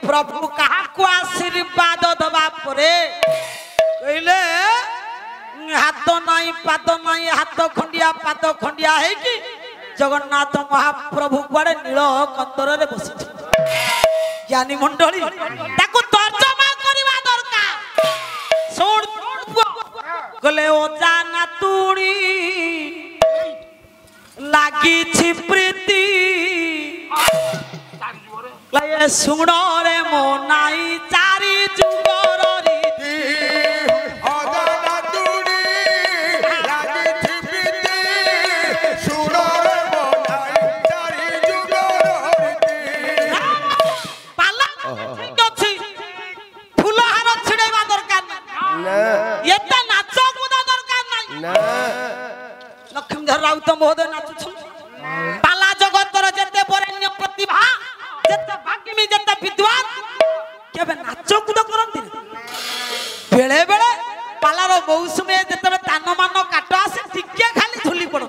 प्रभु कहा को आशीर्वाद दबा परे कहले हाथ नाही पाद नाही हाथ खंडिया पाद खंडिया है कि जगन्नाथ महाप्रभु कुआडे नील कंदर रे बसिछ ज्ञानी मंडली ताको तर्जमा करबा दरकार सुन गले ओजा नातुड़ी लागी छि प्रीति लये सुण रे मो नाई चारि जुगर रीति ओजा नातुड़ी लागी छि प्रीति सुण रे मो नाई चारि जुगर रीति पाला ठीक अछि फुलहार छिड़ेबा दरकार नै एता नाच कुदा दरकार नै लक्ष्मीधर राउत महोदय नाचुछन पाला जगतर जेते बरेण्य प्रतिभा जेते भाग्यमी जेते विद्वान केबे नाच कुद करंती बेले बेले पालार मौसुमे जेते तान मान काट आसे टिके खाली झुली पड़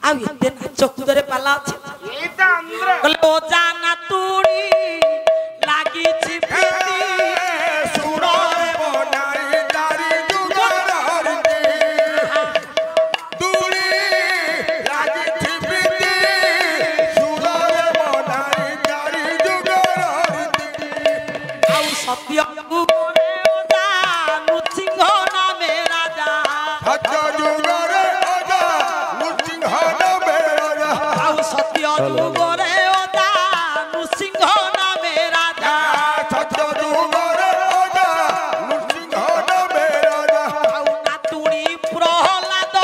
आ एते नाच कुदरे पाला अछि एता अंदर कले ओजा नातुड़ी लागी छि प्रीति सुण रे मो नाई चारि जुगर रीति तुड़ी लागी छि प्रीति सुण रे मो नाई चारि जुगर रीति आउ सत्य गुरे ओजा नृसिंह नामे राजा सत्य जुगर ओजा नृसिंह नामे राजा आउ सत्य गुरे ओजा नृसिंह नामे राजा सत्य जुगर ओजा नृसिंह नामे राजा आउ नातुड़ी प्रहलाद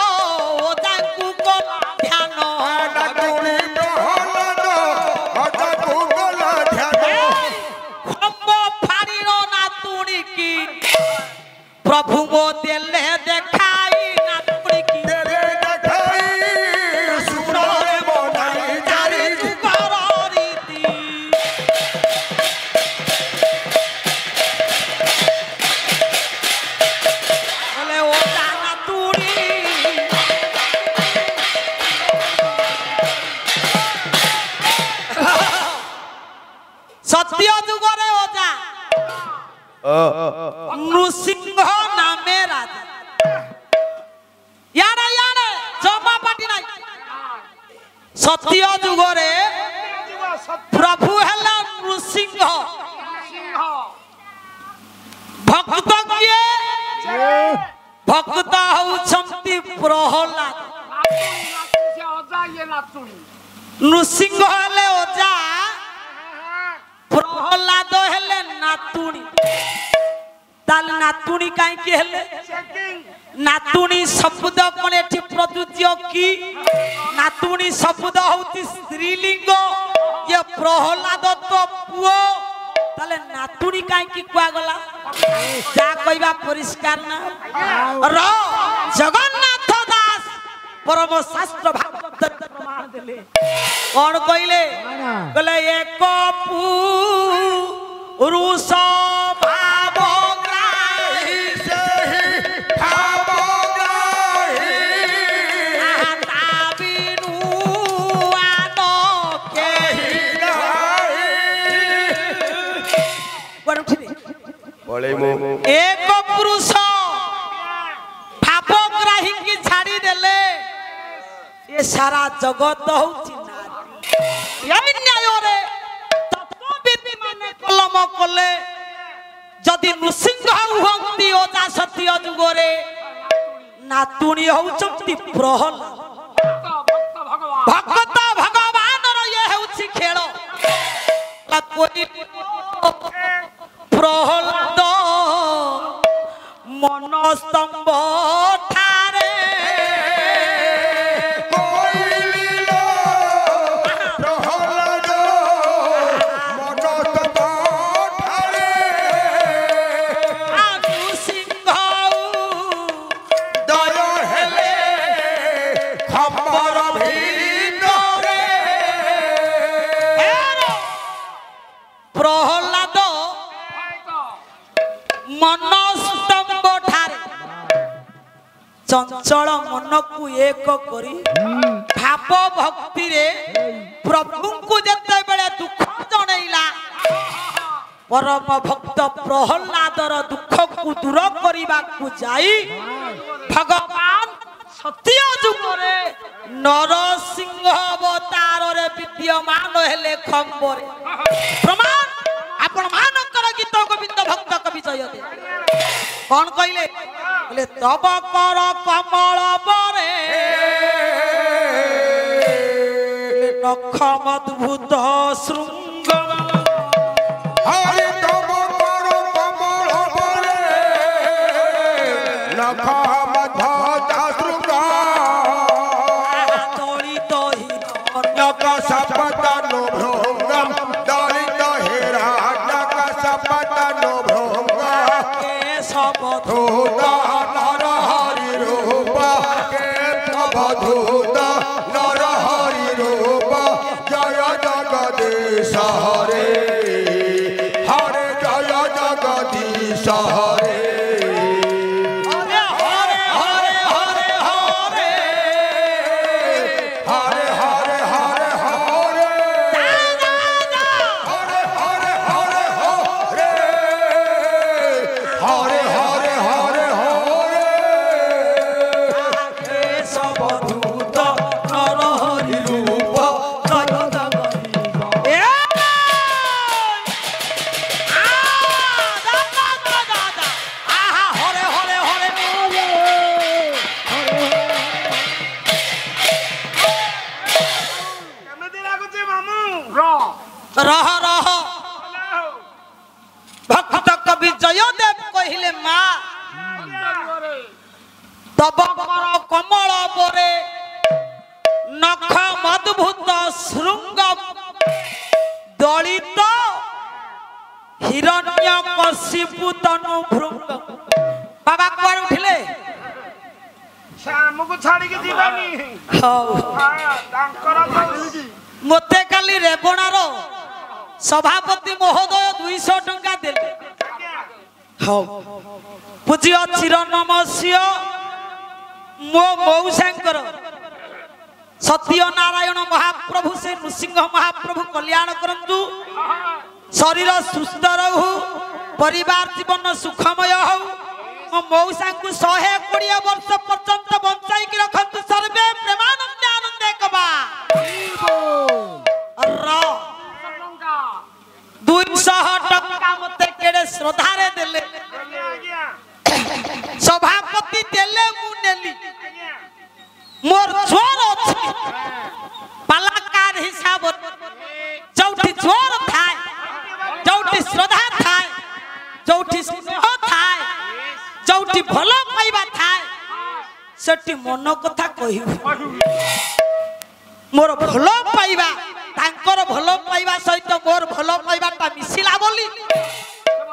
ओजाଙ୍କୁ କଲା ଧ୍ୟାନ नातुड़ी प्रहलाद ओजाଙ୍କୁ କଲା ଧ୍ୟାନ खम्ब फाड़ीर नातुड़ी की प्रभु मो देले देखाई नातुड़ी की तेरे देखाई सुण रे मो नाई चारि जुगर रीति बोले ओजा नातुड़ी सत्य जुगरे ओजा नृसिंह नामे राजा यारे यारे जमा पाटी नाही सत्य जुगरे प्रभु हला नृसिंह भक्त किए भक्त होउछंती प्रहलाद नृसिंह हेले ओजा प्रहलाद हेले नातुणी ताल नातुणी काई के हेले नातुणी शब्द कोन एठी प्रयुज्य की नातुणी शब्द होती स्त्रीलिंग ये प्रहलाद तो पुओ ताले नातुणी काई की कुआ गला जा कहबा परिष्कार ना र जगन्नाथ दास परम शास्त्र भागवत प्रमाण देले कोन कइले कहले एक पुरुष भाव ग्राही सही भाव ग्राही आता बिनु आनो केहि कोन उठिले बोले मु एक पुरुष भावग्राही की छाड़ी देले ये सारा जगत होउची नारी यानी न्याय रे तत्वविद माने कलम कले जदि नृसिंह हुअंती ओजा सत्य जुगरे नातुणी होउचंती प्रहलाद भक्त भगवान रो ये होउची खेल कोई प्रहलाद मन स्तंभ ठारे कोइलिलो प्रहलाद मन स्तंभ ठारे नृसिंह दय हेले खबर ভিতরে प्रहलाद मन स्तंभ ठारे चंचल मन को एक करी भाव भक्ति रे प्रभु को जते बेले दुख जणैला परम भक्त प्रहलादर दुख को दूर करिबा को जाई भगवान सत्य जुगरे नरसिंह अवतार रे विद्यमान हेले खंबरे प्रमाण आपण मानकर गीत गोविंद भक्त कवि जयते कौन कहले बोले तब कर कमल बरे नख अद्भुत शृंग हरि तब कर कमल बरे नख मध्य शृंग दलित नक सपतनु भृंगम दलित हिरण्यक सपतनु भृंग के सब धूत नर हरि रूप के अवधूत नर हरि रूप जय जगदीश हरे हरे जय जगदीश हरे हरे हरे हरे हरे हरे हरे हरे हरे हरे हरे हरे के सब दूत नर हरि रूप जय जगदीश ए दादा आहा हरे हरे हरे କେମିତି ଲାଗୁଛି ମାମୁ रह रह भक्त कवि जयदेव कहिले माँ तब कर कमल बरे नख मद्भुत शृंग दलित हिरण्य कशिपु तनु भृंग बाबा कुआर उठिले ସେ ଆମକୁ ଛାଡିକି ଯିବାନି ହଉ ତାଙ୍କର मते काली रेबणार सभापति महोदय 200 टंका देले हौ पूज्य चिर नमस्य मो मौसांकर सत्यनारायण महाप्रभु से नृसिंह महाप्रभु कल्याण करंतु शरीर सुस्थ रहू परिवार जीवन सुखमय हो मो मौसा को 120 वर्ष पर्यंत बंचाई की रखंतु सर्वे प्रेमानंदे आनंदे कबा 200 टका मते केड़े श्रद्धा रे देले सभापति देले मु नेली मोर जोर अछि कलाकार हिसाब जोठी जोर थाय जोठी श्रद्धा थाय जोठी स्नेह थाय जोठी भलो पाइबा थाय सेठी मन कथा कहिबो मोर भलो पाइबा तांकर भलो पाइबा सहित मोर भलो पाइबाटा मिसिला बोली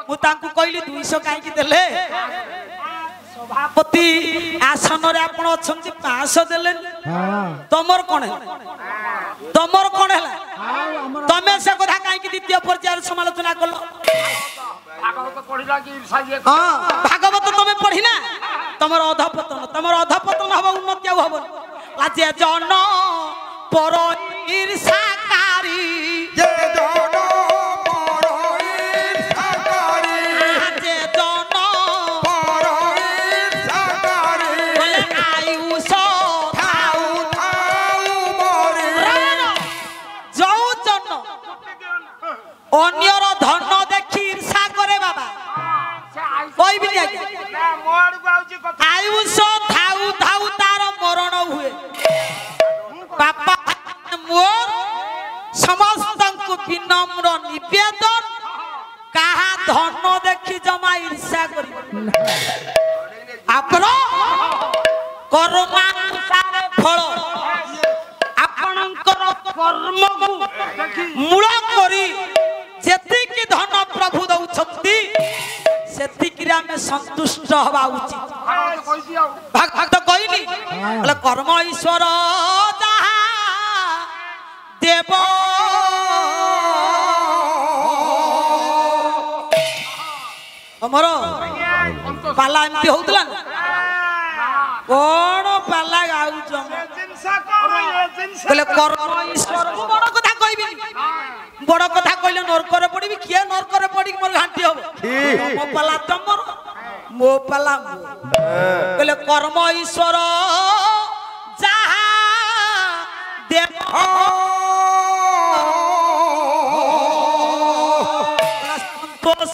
मु तांकु कहली 200 काई की देले सभापति आसन रे आपण अछंती 500 देले तमर कोन है तमर कोन है तमे से कथा काई की द्वितीय पर्याय समालोचना करलो भागवत पढिला कि ईर्षा हां भागवत तमे पढिना तमर अधपतन हबो उन्नति हबो लाजे जन पर ईर्षाकारी जे जन पर ईर्षाकारी जे जन पर ईर्षाकारी बोले आयुष थाउ थाउ मोरे जो जन अन्यर धन देखि ईर्षा करे बाबा कोई भी नहीं मोड़ गाउची कथा आयुष थाउ थाउ तार मरण हुए बापा मोर समस्त को विनम्र निवेदन कहा धन देखि जमा ईर्षा करी आपन कर्मानुसार फल आपणकर कर्म को मूल करी जेतिकी धन प्रभु दउछंती सेतिकी रे हमें संतुष्ट हवा उचित कहि दियो भक्त कहली बोले कर्म ईश्वर जहा देव हमर पाला एमती होउतला कोन पाला गाउछ जिनसा कर ये जिनसा बोले कर्म ईश्वर बड़ कथा कहबी बड़ कथा कहले नरकर पड़बी किए नरकर पड़ी मोर घांटी हो मो पाला तमर मो पाला बोले कर्म ईश्वर जहा देव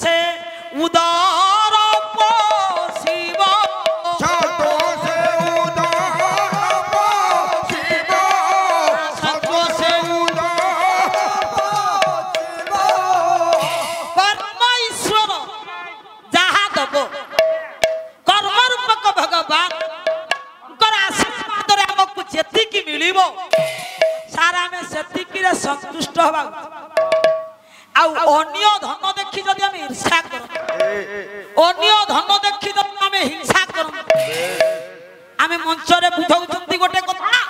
से उदार पोषिब छतो से उदार पोषिब छतो से उदार पोषिब कर्म ईश्वर जहा दब कर्म रूपक भगवान आशीर्वाद रे हमको जेतिकी मिलिबो सारा में सेतिकी रे संतुष्ट हबा आउ अन्य धन देखि जदि हम ईर्षा कर अन्य धन देखि जदि हम हिंसा कर आमे मंच रे बुझौचंती गोटे कथा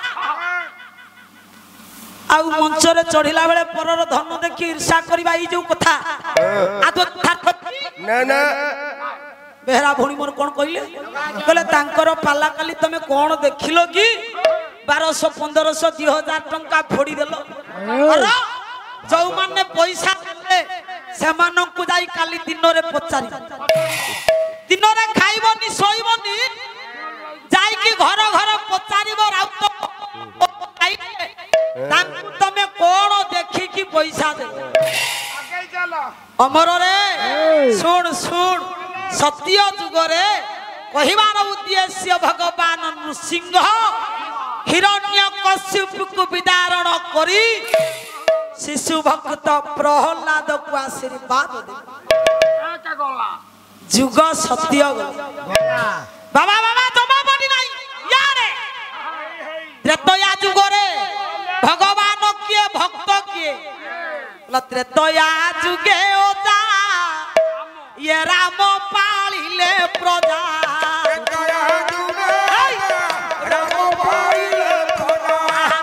आउ मंच रे चढ़िला बेले परर धन देखि ईर्षा करबा ई जो कथा आदो ना ना बेहरा भोणी मोर कोन कहले कहले तांकर पाला काली तमे कोन देखिलो कि 1200 1500 2000 टंका फोड़ी देलो अरे जो माने पैसा देले से मानन को जाई काली दिन रे पचारी दिन रे खाइबनी सोइबनी जाई कि घर घर पचारीबो राउत खाइले तांकु तमे कोन देखि कि पैसा दे आगे चलो अमर रे सुन सुन सत्य जुग रे कहिबार उद्देश्य भगवान नृसिंह हिरण्यकश्यप को विदारण करी शिशु भक्त प्रहलाद को आशीर्वाद दे का गला जुग सत्य बाबा बाबा जमा बडी नाही यारे त्रेतया जुग रे भगवान किए भक्त किए त्रेतया जुगे ओजा ये राम पालिले प्रजा दया जुगे राम पाइले पूजा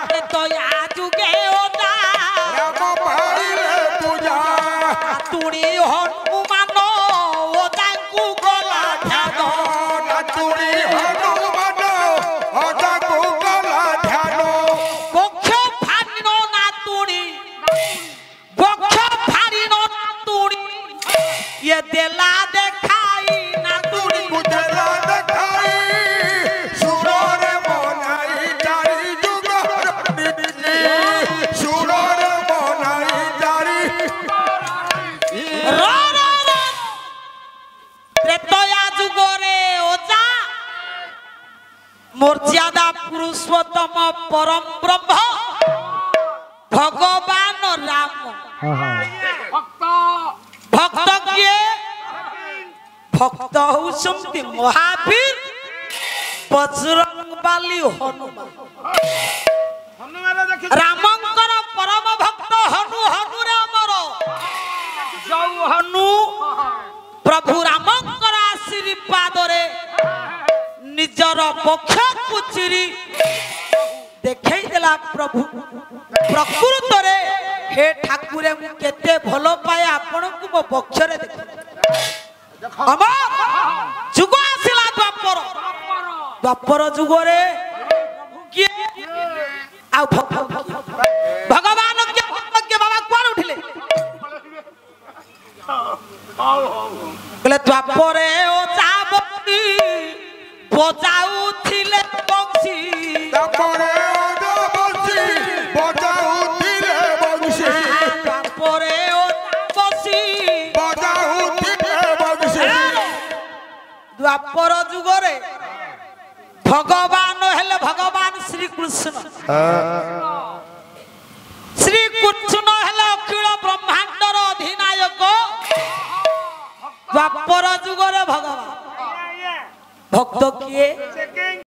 त्रेतया जुगे ओजा राम पाइले पूजा तुड़ी हनुमान ओजा को गला ध्यान नाचुड़ी हनुमान होता कुगला ध्यान बक्ष फाड़िनो ना तुड़ी बक्ष फाड़िनो ना तुड़ी ये देला देखाई ना तुड़ी कुदेला देखाई सुरोरे बनाई जारी जुगर बिजली सुरोरे बनाई जारी रो रो रो त्रेतया जुगरे ओजा मर्यादा पुरुषोत्तम परम ब्रह्म भगवान राम भक्त किए भक्त होउछंती महावीर बजरंगबली हनुमान रामंकर परम भक्त हनु हनु रामर जौ हनु प्रभु रामंकर आशीर्वाद रे निजर पक्ष कुचिरी देखै देला प्रभु प्रकृत रे हे ठाकुरे मु केते भलो पाए आपण को मो पक्ष रे देख अमर जुग आसिला द्वापर जुग रे किए आ भगवान के भक्त के बाबा कोन उठिले कहले द्वापरे ओ चाबती बजाऊ थिले बंसी तापरे ओदो बंसी बजाऊ थिले बंसी द्वापरे ओ बंसी बजाऊ थिले बंसी द्वापर जुगरे भगवान हेले भगवान श्री कृष्ण श्री कृष्ण हेले अखिल ब्रह्मांडर अधिनायक द्वापर जुगरे भगवान भक्त किए